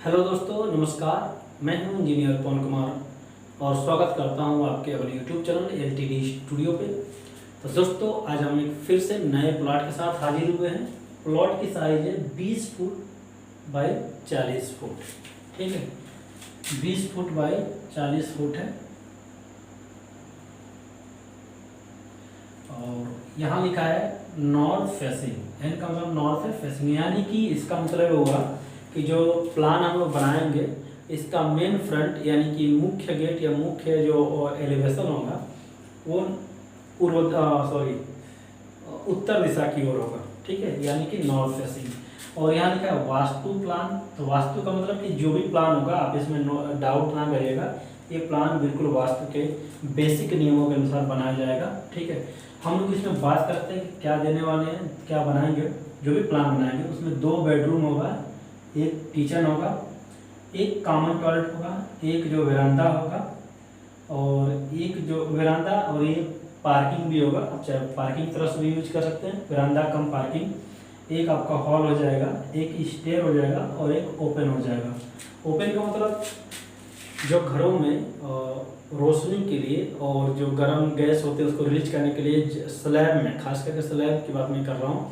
Hello दोस्तों, नमस्कार। मैं हूं इंजीनियर पवन कुमार और स्वागत करता हूं आपके अपने यूट्यूब चैनल एलटीडी स्टूडियो पे। तो दोस्तों, आज हम एक फिर से नए प्लॉट के साथ हाजिर हुए हैं। प्लॉट की साइज है 20 फुट बाई 40 फुट। ठीक है, 20 फुट बाई 40 फुट है। और यहाँ लिखा है नॉर्थ फेसिंग। एन का मतलब नॉर्थ है, फेसिंग यानी कि इसका मतलब होगा कि जो प्लान हम लोग बनाएंगे इसका मेन फ्रंट यानी कि मुख्य गेट या मुख्य जो एलिवेशन होगा वो उत्तर दिशा की ओर होगा। ठीक है, यानी कि नॉर्थ फेसिंग। और यहाँ लिखा है वास्तु प्लान। तो वास्तु का मतलब कि जो भी प्लान होगा आप इसमें डाउट ना करिएगा, ये प्लान बिल्कुल वास्तु के बेसिक नियमों के अनुसार बनाया जाएगा। ठीक है, हम लोग इसमें बात करते हैं कि क्या देने वाले हैं, क्या बनाएंगे। जो भी प्लान बनाएंगे उसमें 2 बेडरूम होगा, एक किचन होगा, एक कॉमन टॉयलेट होगा, एक जो वेरांडा होगा और एक जो वेरांडा और एक पार्किंग भी होगा। आप चाहे पार्किंग तरह से भी यूज कर सकते हैं, वेरांडा कम पार्किंग। एक आपका हॉल हो जाएगा, एक स्टेयर हो जाएगा और एक ओपन हो जाएगा। ओपन का मतलब जो घरों में रोशनी के लिए और जो गर्म गैस होते हैं उसको रिलीज करने के लिए स्लैब में, खास करके स्लैब की बात मैं कर रहा हूँ,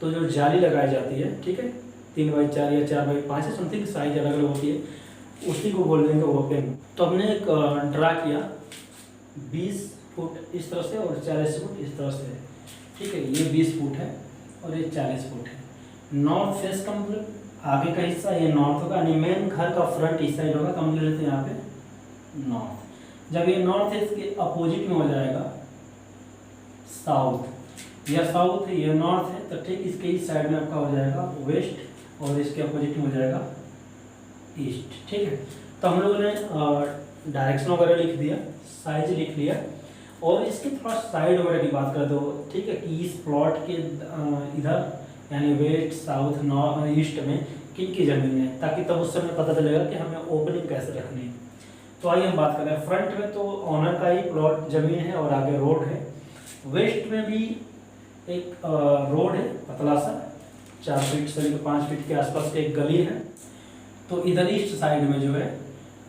तो जो जाली लगाई जाती है, ठीक है, 3x4 या 4x5 है, समथिंग साइज अलग अलग होती है, उसी को बोल देंगे ओपन। तो हमने एक ड्रा किया 20 फुट इस तरह से और 40 फुट इस तरह से। ठीक है, ये 20 फुट है और ये 40 फुट है। नॉर्थ फेस का मतलब आगे का हिस्सा ये नॉर्थ होगा, यानी मेन घर का फ्रंट इस साइड होगा, तो हम ले लेते हैं यहाँ पे नॉर्थ। जब ये नॉर्थ है इसके अपोजिट में हो जाएगा साउथ। यह साउथ है, ये नॉर्थ है, तो ठीक इसके इस साइड में आपका हो जाएगा वेस्ट और इसके अपोजिट में हो जाएगा ईस्ट। ठीक है, तो हम लोगों ने डायरेक्शन वगैरह लिख दिया, साइज लिख लिया और इसकी थोड़ा साइड वगैरह की बात कर दो। ठीक है, कि इस प्लॉट के इधर यानी वेस्ट साउथ नॉर्थ ईस्ट में किन की ज़मीन है, ताकि तब उस समय पता चलेगा कि हमें ओपनिंग कैसे रखनी है। तो आइए हम बात करें। फ्रंट में तो ऑनर का ही प्लॉट ज़मीन है और आगे रोड है। वेस्ट में भी एक रोड है पतला सा, 4 फीट से 5 फीट के आसपास की एक गली है। तो इधर ईस्ट साइड में जो है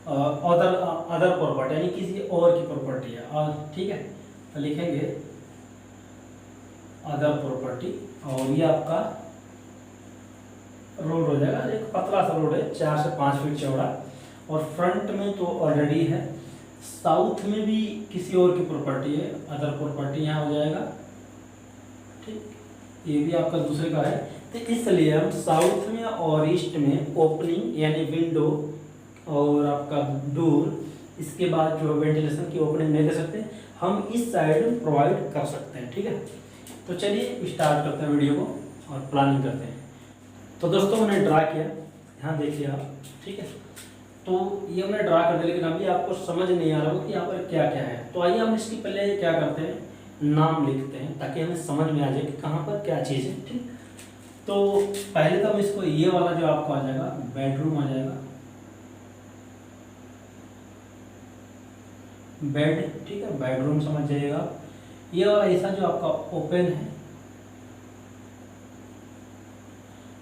अदर प्रॉपर्टी यानी किसी और की प्रॉपर्टी है। और ठीक है, तो लिखेंगे अदर प्रॉपर्टी और ये आपका रोड हो जाएगा। एक पतला सा रोड है, 4 से 5 फीट चौड़ा। और फ्रंट में तो ऑलरेडी है। साउथ में भी किसी और की प्रॉपर्टी है, अदर प्रॉपर्टी यहाँ हो जाएगा। ठीक, ये भी आपका दूसरे का है। तो इसलिए हम साउथ में और ईस्ट में ओपनिंग यानी विंडो और आपका डोर, इसके बाद जो वेंटिलेशन की ओपनिंग नहीं दे सकते, हम इस साइड प्रोवाइड कर सकते हैं। ठीक है, तो चलिए स्टार्ट करते हैं वीडियो को और प्लानिंग करते हैं। तो दोस्तों, मैंने ड्रा किया, यहाँ देखिए आप। ठीक है, तो ये हमने ड्रा कर दिया, लेकिन अभी आपको समझ नहीं आ रहा होगा कि यहाँ पर क्या क्या है। तो आइए हम इसकी पहले क्या करते हैं, नाम लिखते हैं ताकि हमें समझ में आ जाए कि कहाँ पर क्या चीज़ है। ठीक, तो पहले तो हम इसको ये वाला जो आपको आ जाएगा बेडरूम आ जाएगा, बेड। ठीक है, बेडरूम समझ जाइएगा। ये वाला हिस्सा जो आपका ओपन है,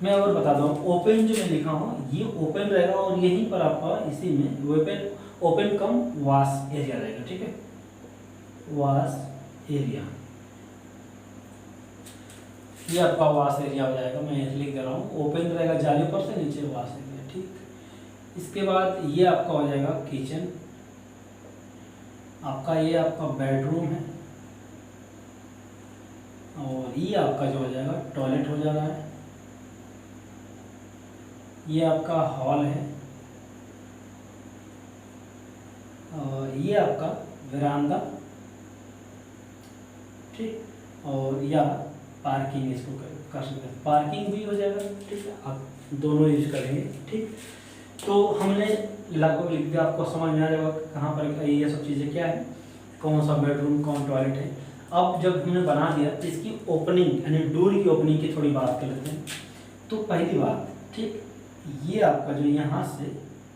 मैं और बता दूं, ओपन जो मैं लिखा हूँ ये ओपन रहेगा और यहीं पर आपका इसी में ओपन कम वाश एरिया रहेगा। ठीक है, वाश एरिया, ये आपका वाश एरिया हो जाएगा। मैं लिख दे रहा हूँ, ओपन रहेगा जाली पर से, नीचे वाश एरिया। ठीक, इसके बाद ये आपका हो जाएगा किचन, आपका ये आपका बेडरूम है और ये आपका जो हो जाएगा टॉयलेट हो जा रहा है। ये आपका हॉल है और ये आपका वेरांडा। ठीक, और या पार्किंग इसको कर सकते हैं, पार्किंग भी हो जाएगा। ठीक है, आप दोनों यूज करेंगे। ठीक, तो हमने लगभग लिख दिया, आपको समझ में आ जाएगा कहाँ पर ये सब चीज़ें क्या है, कौन सा बेडरूम कौन टॉयलेट है। अब जब हमने बना दिया तो इसकी ओपनिंग यानी डोर की ओपनिंग की थोड़ी बात कर लेते हैं। तो पहली बात, ठीक, ये आपका जो यहाँ से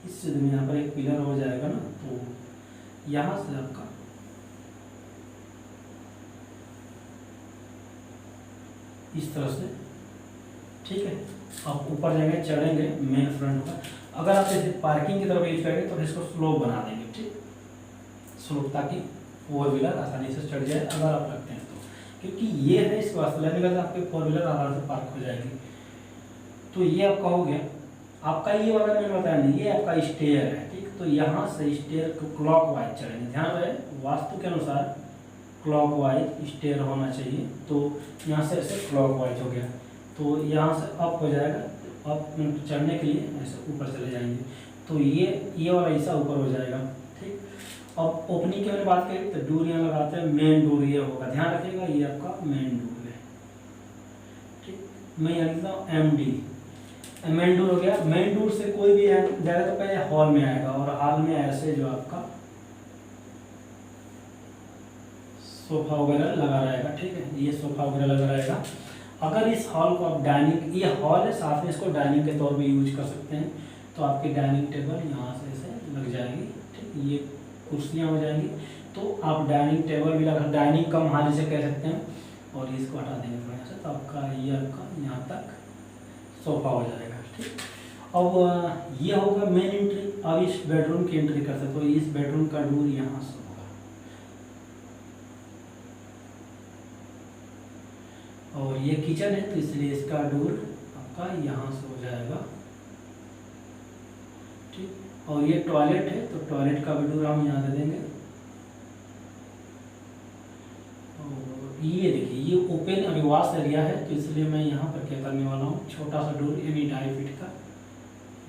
इस सीध में यहाँ पर एक पिलर हो जाएगा ना, तो यहाँ से आपका इस तरह से। ठीक है, आप ऊपर जाएंगे, चढ़ेंगे मेन फ्रंट पर, अगर आप इसे पार्किंग की तरफ यूज करेंगे तो इसको स्लोप बना देंगे, ठीक, स्लोप, ताकि फोर व्हीलर आसानी से चढ़ जाए अगर आप रखते हैं तो, क्योंकि ये है इस वास्ते लेने का आपके फोर व्हीलर आराम से पार्क हो जाएगी। तो ये आपका हो गया। आपका ये वाला मैंने बताया नहीं, ये आपका स्टेयर है, ठीक। तो यहाँ से स्टेयर को क्लॉकवाइज चढ़ेंगे, ध्यान रहे वास्तु के अनुसार क्लॉकवाइज स्टेयर होना चाहिए। तो यहाँ से ऐसे क्लॉकवाइज हो गया, तो यहाँ से अप हो जाएगा, अप चढ़ने के लिए ऐसे ऊपर चले जाएंगे, तो ये वाला हिस्सा ऊपर हो जाएगा, ठीक। अब ओपनिंग की मैंने बात करी तो डोर यहाँ लगाते हैं, मेन डोर ये होगा, ध्यान रखिएगा ये आपका मेन डोर है, ठीक। मैं यहाँ लिखता हूँ MD, मेन डोर हो गया। मेन डोर से कोई भी जाएगा तो पहले हॉल में आएगा, और हॉल में ऐसे जो आपका सोफा वगैरह लगा रहेगा, ठीक है, ये सोफा वगैरह लगा रहेगा। अगर इस हॉल को आप डाइनिंग, ये हॉल है साथ में इसको डाइनिंग के तौर पे यूज कर सकते हैं, तो आपकी डाइनिंग टेबल यहाँ से ऐसे लग जाएगी, ठीक, ये कुर्सियाँ हो जाएंगी। तो आप डाइनिंग टेबल भी लगा, डाइनिंग कम हाल से कह सकते हैं, और इसको हटा देंगे थोड़ा सा, तो आपका ये आपका यहाँ तक सोफा हो जाएगा, ठीक। अब ये होगा मेन एंट्री। अब इस बेडरूम की एंट्री करते हैं, तो इस बेडरूम का डोर यहाँ से होगा, और ये किचन है तो इसलिए इसका डोर आपका यहाँ से हो जाएगा, ठीक। और ये टॉयलेट है तो टॉयलेट का भी डोर हम यहाँ दे देंगे। और ये देखिए ये ओपन अभी वॉश एरिया है, तो इसलिए मैं यहाँ पर क्या करने वाला हूँ, छोटा सा डोर यानी 2.5 फीट का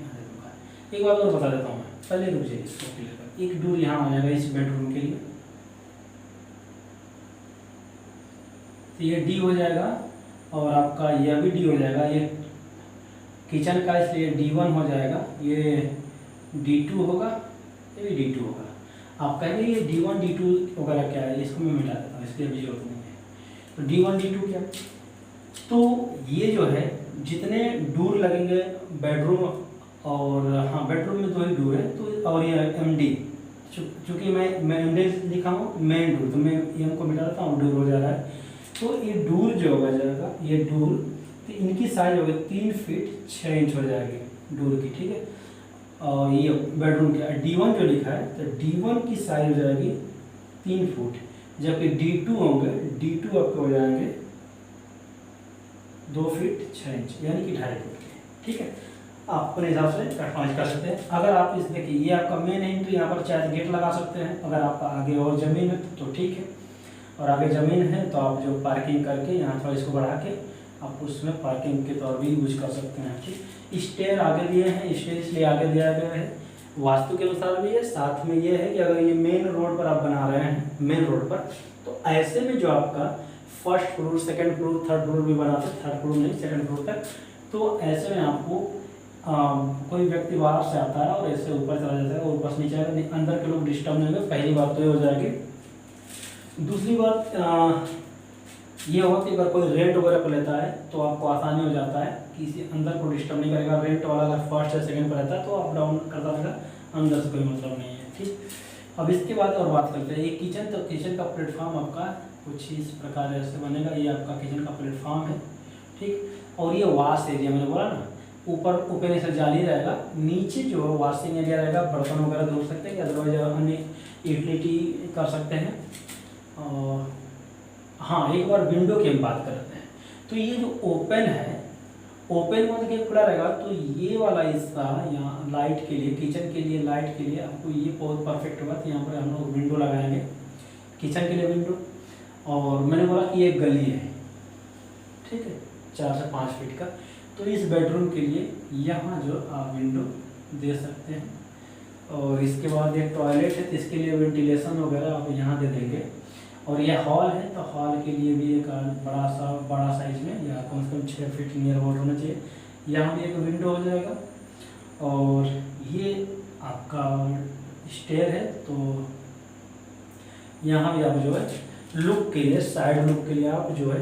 यहाँ दे दूँगा। एक बात और बता देता हूँ मैं, पहले रुक जाइए इसको क्लियर कर। एक डोर यहाँ हो जाएगा इस बेडरूम के लिए, तो ये D हो जाएगा, और आपका यह भी D हो जाएगा। ये किचन का इसलिए D1 हो जाएगा, ये D2 होगा, ये भी D2 होगा। आप कहेंगे ये D1 D2 वगैरह क्या है, इसको मैं मिटा देता हूँ, इसकी अभी जरूरत नहीं है। तो D1 D2 क्या, तो ये जो है जितने डोर लगेंगे बेडरूम, और हाँ बेडरूम में 2 ही डोर है, तो और ये MD, चूँकि मैं MD लिखा हूँ मेन डोर, तो मैं M को मिटा देता हूँ, डोर हो जा रहा है। तो ये डोर जो होगा जाएगा, ये डोर, तो इनकी साइज होगी 3 फीट 6 इंच हो जाएगी डोर की, ठीक है। और ये बेडरूम का D1 जो लिखा है, तो D1 की साइज हो जाएगी 3 फुट, जबकि D2 होंगे, D2 आपके हो जाएंगे 2 फीट 6 इंच, यानी कि 2.5 फुट के, ठीक है। आप अपने हिसाब से कस्टमाइज कर सकते हैं। अगर आप इस देखिए ये आपका मेन एंट्री, यहाँ पर चाहे गेट लगा सकते हैं, अगर आपका आगे और ज़मीन है तो ठीक है, और आगे ज़मीन है तो आप जो पार्किंग करके यहाँ थोड़ा इसको बढ़ा के आप उसमें पार्किंग के तौर भी यूज कर सकते हैं, ठीक। स्टेयर आगे दिए हैं, स्टेयर इसलिए आगे दिया गया है वास्तु के अनुसार भी है, साथ में ये है कि अगर ये मेन रोड पर आप बना रहे हैं, मेन रोड पर, तो ऐसे में जो आपका first floor, second floor, third floor भी बनाते हैं, थर्ड फ्लोर नहीं सेकंड फ्लोर तक, तो ऐसे में आपको कोई व्यक्ति बाहर से आता है और ऐसे ऊपर चला जाता है और ऊपर से नीचे आएगा, अंदर के लोग डिस्टर्ब नहीं होंगे, पहली बात तो ये हो जाएगी। दूसरी बात ये होगा कि अगर कोई रेंट वगैरह पर लेता है तो आपको आसानी हो जाता है, किसी अंदर को डिस्टर्ब नहीं करेगा। रेंट वाला अगर फर्स्ट या सेकंड पर रहता है तो अप डाउन करता रहेगा, अंदर से कोई मतलब नहीं है, ठीक। अब इसके बाद और बात करते हैं ये किचन। तो किचन का प्लेटफॉर्म आपका कुछ इस प्रकार ऐसे बनेगा, ये आपका किचन का प्लेटफॉर्म है, ठीक। और ये वॉश एरिया मैंने बोला ना, ऊपर से जाली रहेगा, नीचे जो वॉशिंग एरिया रहेगा, बर्तन वगैरह धो सकते हैं, अदरवाइज अन्य यूटिलिटी कर सकते हैं। और हाँ एक बार विंडो की हम बात करते हैं, तो ये जो ओपन है, ओपन मतलब कि खुला रहेगा, तो ये वाला हिस्सा यहाँ लाइट के लिए, किचन के लिए, लाइट के लिए आपको ये बहुत परफेक्ट होगा। तो यहाँ पर हम लोग विंडो लगाएंगे, किचन के लिए विंडो। और मैंने बोला कि ये गली है, ठीक है, 4 से 5 फीट का, तो इस बेडरूम के लिए यहाँ जो आप विंडो दे सकते हैं। और इसके बाद एक टॉयलेट है, तो इसके लिए वेंटिलेशन वगैरह आप यहाँ दे देंगे। और यह हॉल है, तो हॉल के लिए भी एक बड़ा साइज में, या कम से कम 6 फीट नियर अबाउट होना चाहिए, यहाँ भी एक विंडो हो जाएगा। और ये आपका स्टेयर है, तो यहाँ भी आप जो है लुक के लिए, साइड लुक के लिए आप जो है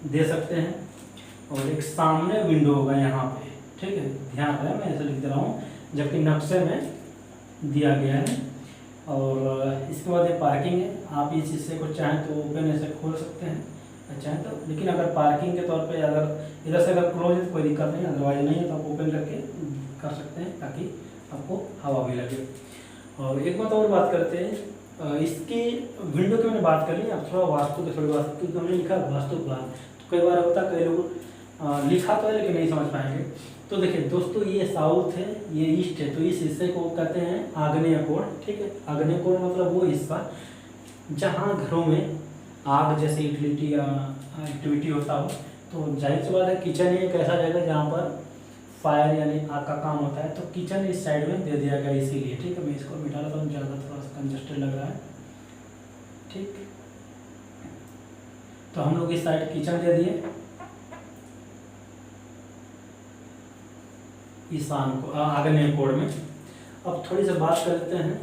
दे सकते हैं। और एक सामने विंडो होगा यहाँ पे, ठीक है, ध्यान रहे मैं ऐसे लिख दे रहा हूँ, जबकि नक्शे में दिया गया है। और इसके बाद ये पार्किंग है, आप इस हिस्से को चाहें तो ओपन ऐसे खोल सकते हैं चाहें तो, लेकिन अगर पार्किंग के तौर पे अगर इधर से अगर क्लोज है तो कोई दिक्कत नहीं, अदरवाइज नहीं है तो आप ओपन करके कर सकते हैं ताकि आपको हवा भी लगे। और एक बात और बात करते हैं, इसकी विंडो की मैंने बात कर ली, अब थोड़ा वास्तु की थोड़ी बात, क्योंकि हमने लिखा वास्तु प्लान, तो कई बार होता है कई लोग लिखा तो है लेकिन नहीं समझ पाएंगे। तो देखिए दोस्तों, ये साउथ है, ये ईस्ट है, तो इस हिस्से को कहते हैं आग्नेय कोण। ठीक है, आग्नेय कोण मतलब वो हिस्सा जहाँ घरों में आग जैसे यूटिलिटी या एक्टिविटी होता हो। तो जाहिर सी बात है किचन एक ऐसा जगह जहाँ पर फायर यानी आग का काम होता है, तो किचन इस साइड में दे दिया गया इसीलिए। ठीक है, मैं इसको मिटा लेता हूँ, ज़्यादा थोड़ा सा कंजस्टेड लग रहा है। ठीक, तो हम लोग इस साइड किचन दे दिए, ईशान को आग्नेय कोण में। अब थोड़ी सी बात करते हैं,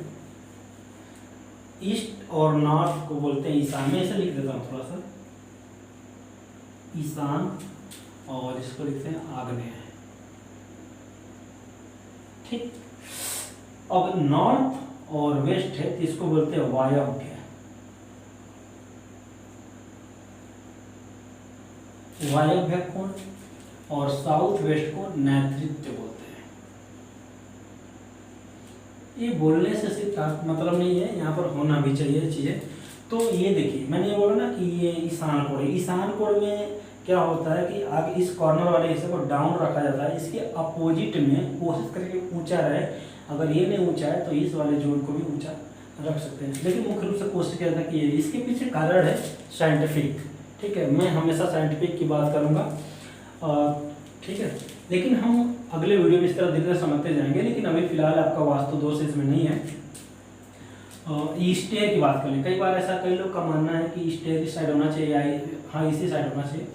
ईस्ट और नॉर्थ को बोलते हैं ईशान। में इसे लिख देता हूँ थोड़ा सा, ईशान, और इसको लिखते हैं आग्नेय। ठीक, अब नॉर्थ और वेस्ट है तो इसको बोलते हैं वायव्य। वायव्य कोण और साउथ वेस्ट को नैऋत्य बोलते हैं। ये बोलने से सिर्फ मतलब नहीं है, यहाँ पर होना भी चाहिए चीजें। तो ये देखिए, मैंने ये बोला ना कि ये ईशान कोण है। ईशान कोण में क्या होता है कि आगे इस कॉर्नर वाले हिस्से को डाउन रखा जाता है, इसके अपोजिट में कोशिश करके ऊंचा रहे। अगर ये नहीं ऊंचा है तो इस वाले जोन को भी ऊंचा रख सकते हैं, लेकिन मुख्य रूप से कोशिश किया था कि ये इसके पीछे कारण है साइंटिफिक। ठीक है, मैं हमेशा साइंटिफिक की बात करूँगा। ठीक है, लेकिन हम अगले वीडियो में इस तरह धीरे धीरे समझते जाएंगे, लेकिन अभी फिलहाल आपका वास्तु दोष इसमें नहीं है। स्टेयर की बात करें, कई बार ऐसा कई लोग का मानना है कि स्टेयर इस साइड होना चाहिए या हाँ इसी साइड होना चाहिए,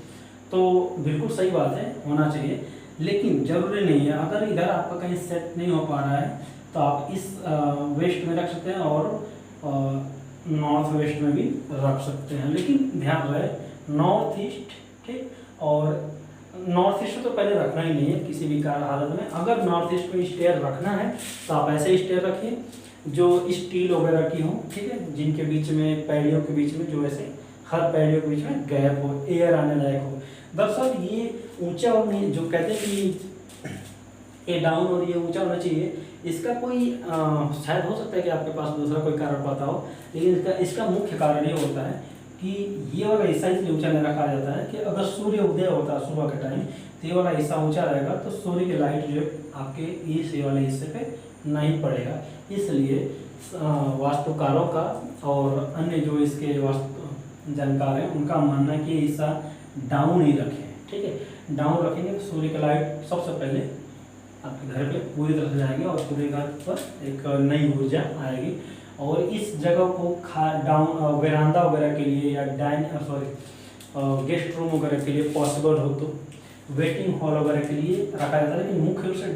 तो बिल्कुल सही बात है, होना चाहिए, लेकिन जरूरी नहीं है। अगर इधर आपका कहीं सेट नहीं हो पा रहा है तो आप इस वेस्ट में रख सकते हैं और नॉर्थ वेस्ट में भी रख सकते हैं, लेकिन ध्यान रहे नॉर्थ ईस्ट। ठीक, और नॉर्थ ईस्ट तो पहले रखना ही नहीं है किसी भी हालत में। अगर नॉर्थ ईस्ट में स्टेयर रखना है तो आप ऐसे स्टेयर रखिए जो स्टील वगैरह की हो। ठीक है, जिनके बीच में पैड़ियों के बीच में जो ऐसे हर पैड़ियों के बीच में गैप हो, एयर आने लायक हो। दरअसल ये ऊंचा और नहीं, जो कहते हैं कि ये डाउन और ये ऊंचा होना चाहिए, इसका कोई शायद हो सकता है कि आपके पास दूसरा कोई कारण पता हो, लेकिन इसका मुख्य कारण ये होता है कि ये वाला हिस्सा इसलिए ऊंचा नहीं रखा जाता है कि अगर सूर्य उदय होता है सुबह के टाइम, तो ये वाला हिस्सा ऊंचा रहेगा तो सूर्य की लाइट जो है आपके इस वाले हिस्से पे नहीं पड़ेगा। इसलिए वास्तुकारों का और अन्य जो इसके वास्तु जानकार हैं उनका मानना है कि ये हिस्सा डाउन ही रखें। ठीक है, डाउन रखेंगे तो सूर्य की लाइट सबसे पहले आपके घर पे पूरी तरह से जाएंगे और पूरे घर पर एक नई ऊर्जा आएगी। और इस जगह को डाउन वेरांडा वगैरह के लिए या गेस्ट रूम वगैरह के लिए पॉसिबल हो तो वेटिंग हॉल वगैरह के लिए रखा जाता है, लेकिन मुख्य रूप से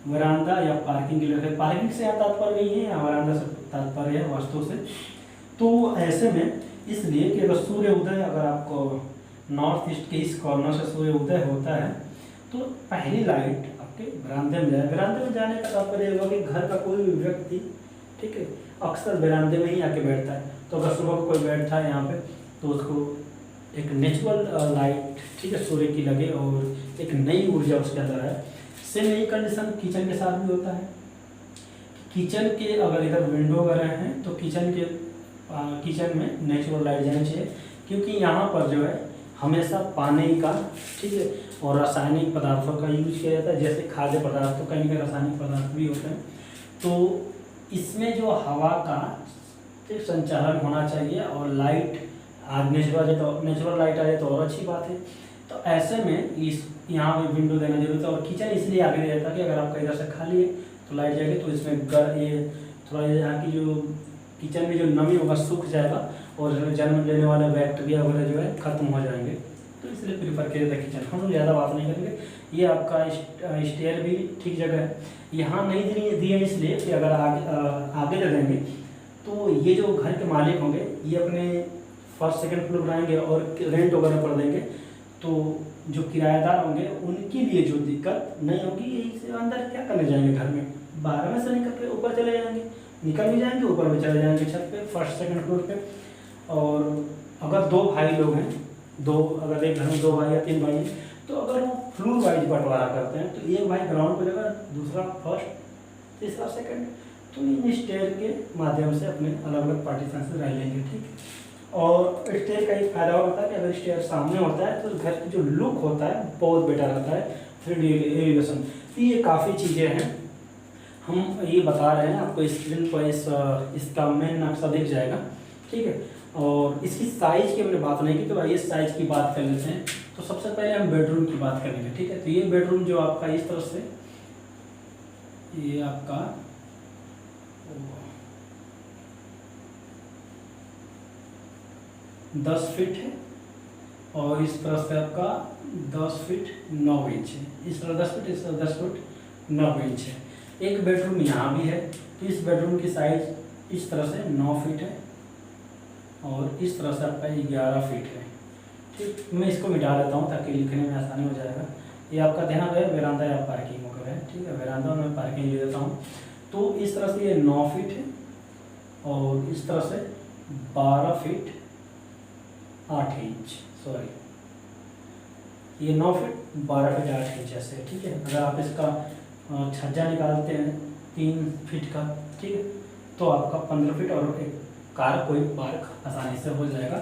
वेरांडा या पार्किंग के लिए। पार्किंग से यहाँ तात्पर्य नहीं है या वेरांडा से तात्पर्य है वास्तु से। तो ऐसे में इसलिए कि अगर सूर्य उदय, अगर आपको नॉर्थ ईस्ट के इस कॉर्नर से सूर्य उदय होता है तो पहली लाइट आपके बरामदे में जाए। बरामदे में जाने का तात्पर्य होगा कि घर का कोई भी व्यक्ति, ठीक है, अक्सर बरामदे में ही आके बैठता है। तो अगर सुबह को कोई बैठता है यहाँ पे तो उसको एक नेचुरल लाइट, ठीक है, सूर्य की लगे और एक नई ऊर्जा उसके अंदर है। सेम यही कंडीशन किचन के साथ भी होता है। किचन के अगर इधर विंडो वगैरह हैं तो किचन में नेचुरल लाइट जानी चाहिए, क्योंकि यहाँ पर जो है हमेशा पानी का, ठीक है, और रासायनिक पदार्थों का यूज किया जाता है। जैसे खाद्य पदार्थ तो कहीं ना कहीं रासायनिक पदार्थ भी होते हैं, तो इसमें जो हवा का संचालन होना चाहिए और लाइट आज नेचुरल लाइट आ जाए तो और अच्छी बात है। तो ऐसे में इस यहाँ पे विंडो देना जरूरी है। और किचन इसलिए आगे दिया जाता है कि अगर आपका इधर से खाली है तो लाइट जाएगी तो इसमें ये थोड़ा यहाँ की जो किचन में जो नमी होगा सूख जाएगा और जन्म लेने वाले बैक्टीरिया वगैरह जो है खत्म हो जाएंगे। तो इसलिए प्रीफर किया जाता है किचन। हम लोग ज़्यादा बात नहीं करेंगे। ये आपका स्टेयर भी ठीक जगह है, यहाँ नहीं दिए इसलिए कि अगर आगे दे देंगे तो ये जो घर के मालिक होंगे ये अपने फर्स्ट सेकंड फ्लोर बनाएंगे और रेंट वगैरह पर देंगे, तो जो किराएदार होंगे उनके लिए जो दिक्कत नहीं होगी। यही से अंदर क्या करने जाएंगे, घर में बाहर में से निकल के ऊपर चले जाएंगे, निकल भी जाएंगे ऊपर में चले जाएंगे छत पे, फर्स्ट सेकंड फ्लोर पे। और अगर दो भाई लोग हैं, अगर एक घर में 2 भाई या 3 भाई हैं तो अगर हम फ्लोर वाइज बंटवारा करते हैं तो एक भाई ग्राउंड पर जाएगा, दूसरा फर्स्ट, तीसरा सेकंड, तो इन स्टेयर के माध्यम से अपने अलग अलग पार्टीशन से रह लेंगे, ठीक। और स्टेयर का एक फायदा होता है कि अगर स्टेयर सामने होता है तो घर की जो लुक होता है बहुत बेटर रहता है, 3D एलिवेशन। तो ये काफ़ी चीज़ें हैं हम ये बता रहे हैं आपको, स्क्रीन पर इसका मेन नक्शा दिख जाएगा, ठीक है। और इसकी साइज़ की हमने बात नहीं की, तो आइए साइज़ की बात कर लेते हैं। तो सबसे पहले हम बेडरूम की बात करेंगे, ठीक है। तो ये बेडरूम जो आपका इस तरह से, ये आपका 10 फीट है और इस तरह से आपका 10 फीट 9 इंच है, इस तरह 10 फीट, इस तरह 10 फीट 9 इंच है। एक बेडरूम यहाँ भी है, तो इस बेडरूम की साइज इस तरह से 9 फीट है और इस तरह से आपका 11 फीट है, ठीक। मैं इसको मिटा देता हूँ ताकि लिखने में आसानी हो जाएगा। ये आपका ध्यान रहे वेरांडा या पार्किंग वगैरह है, ठीक है। वेरांडा में पार्किंग ले देता हूँ। तो इस तरह से ये 9 फीट है और इस तरह से 12 फीट 8 इंच, सॉरी ये 9 फीट 12 फीट 8 इंच ऐसे, ठीक है। अगर आप इसका छज्जा निकालते हैं 3 फीट का, ठीक है, तो आपका 15 फीट और एक कार कोई पार्क आसानी से हो जाएगा।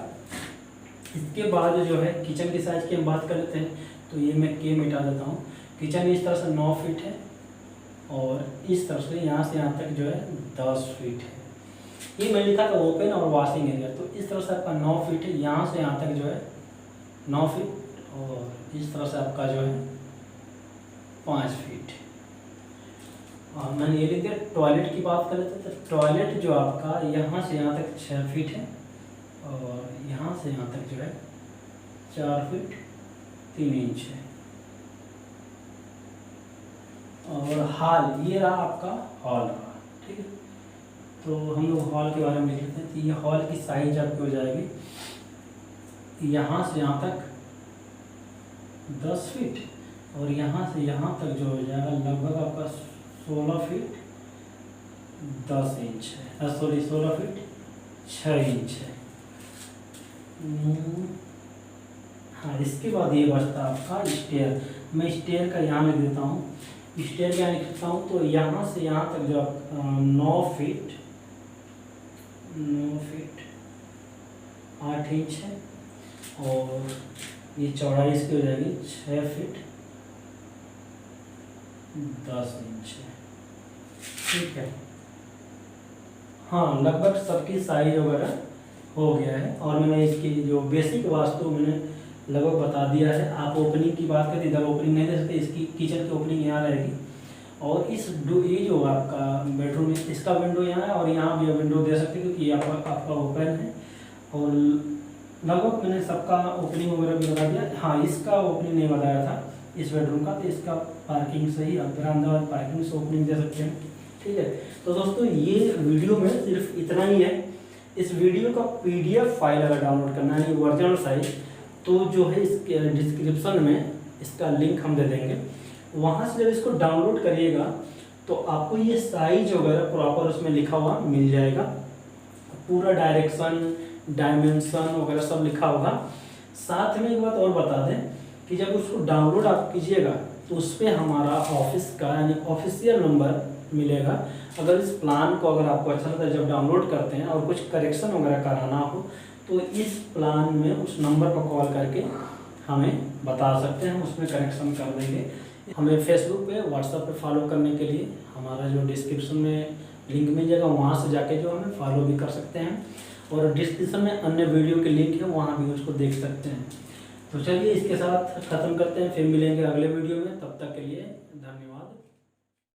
इसके बाद जो है किचन की साइज़ की हम बात कर लेते हैं। तो ये मैं के मिटा देता हूँ। किचन इस तरह से 9 फीट है और इस तरह से यहाँ तक जो है 10 फीट है। ये मैं लिखा था ओपन और वॉशिंग एरिया, तो इस तरह से आपका 9 फीट है, यहाँ से यहाँ तक जो है 9 फीट और इस तरह से आपका जो है 5 फीट। और मैंने ये लिख दिया। टॉयलेट की बात कर लेते हैं। तो टॉयलेट जो आपका यहाँ से यहाँ तक 6 फीट है और यहाँ से यहाँ तक जो है 4 फीट 3 इंच है। और हॉल, ये रहा आपका हॉल रहा, ठीक है। तो हम लोग हॉल के बारे में लिख लेते हैं। तो ये हॉल की साइज आपकी हो जाएगी यहाँ से यहाँ तक 10 फीट और यहाँ से यहाँ तक जो हो जाएगा लगभग आपका 16 फीट 10 इंच है, सॉरी 16 फीट 6 इंच है। हाँ, इसके बाद ये बचता आपका स्टेयर। मैं स्टेयर का यहाँ लिख देता हूँ। स्टेयर क्या लिखता हूँ, तो यहाँ से यहाँ तक जो 9 फीट 8 इंच है और ये चौड़ाई इसकी हो जाएगी 6 फीट 10 इंच है, ठीक है। हाँ, लगभग सबकी साइज वगैरह हो गया है और मैंने इसकी जो बेसिक वास्तु मैंने लगभग बता दिया है। आप ओपनिंग की बात करें, इधर ओपनिंग नहीं दे सकते, इसकी किचन की ओपनिंग यहाँ रहेगी और ये जो आपका बेडरूम है इसका विंडो यहाँ है और यहाँ भी विंडो दे सकते हैं क्योंकि आपका ओपन है। और लगभग मैंने सबका ओपनिंग वगैरह भी बता दिया। हाँ, इसका ओपनिंग नहीं बताया था इस बेडरूम का, तो इसका पार्किंग से ही आप बरामदा और पार्किंग से ओपनिंग दे सकते हैं, ठीक है। तो दोस्तों ये वीडियो में सिर्फ इतना ही है। इस वीडियो का PDF फाइल अगर डाउनलोड करना है ओरिजिनल साइज, तो जो है इसके डिस्क्रिप्शन में इसका लिंक हम दे देंगे। वहाँ से जब इसको डाउनलोड करिएगा तो आपको ये साइज वगैरह प्रॉपर उसमें लिखा हुआ मिल जाएगा, पूरा डायरेक्शन डायमेंशन वगैरह सब लिखा होगा। साथ में एक बात और बता दें कि जब उसको डाउनलोड आप कीजिएगा तो उस पर हमारा ऑफिस का यानी ऑफिशियल नंबर मिलेगा। अगर इस प्लान को अगर आपको अच्छा लगता है जब डाउनलोड करते हैं और कुछ करेक्शन वगैरह कराना हो तो इस प्लान में उस नंबर पर कॉल करके हमें बता सकते हैं, हम उसमें करेक्शन कर देंगे। हमें फेसबुक पे व्हाट्सएप पे फॉलो करने के लिए हमारा जो डिस्क्रिप्शन में लिंक मिल जाएगा, वहाँ से जाके जो हमें फॉलो भी कर सकते हैं और डिस्क्रिप्शन में अन्य वीडियो के लिंक है, वहाँ भी उसको देख सकते हैं। तो चलिए इसके साथ ख़त्म करते हैं, फिर मिलेंगे अगले वीडियो में। तब तक के लिए धन्यवाद।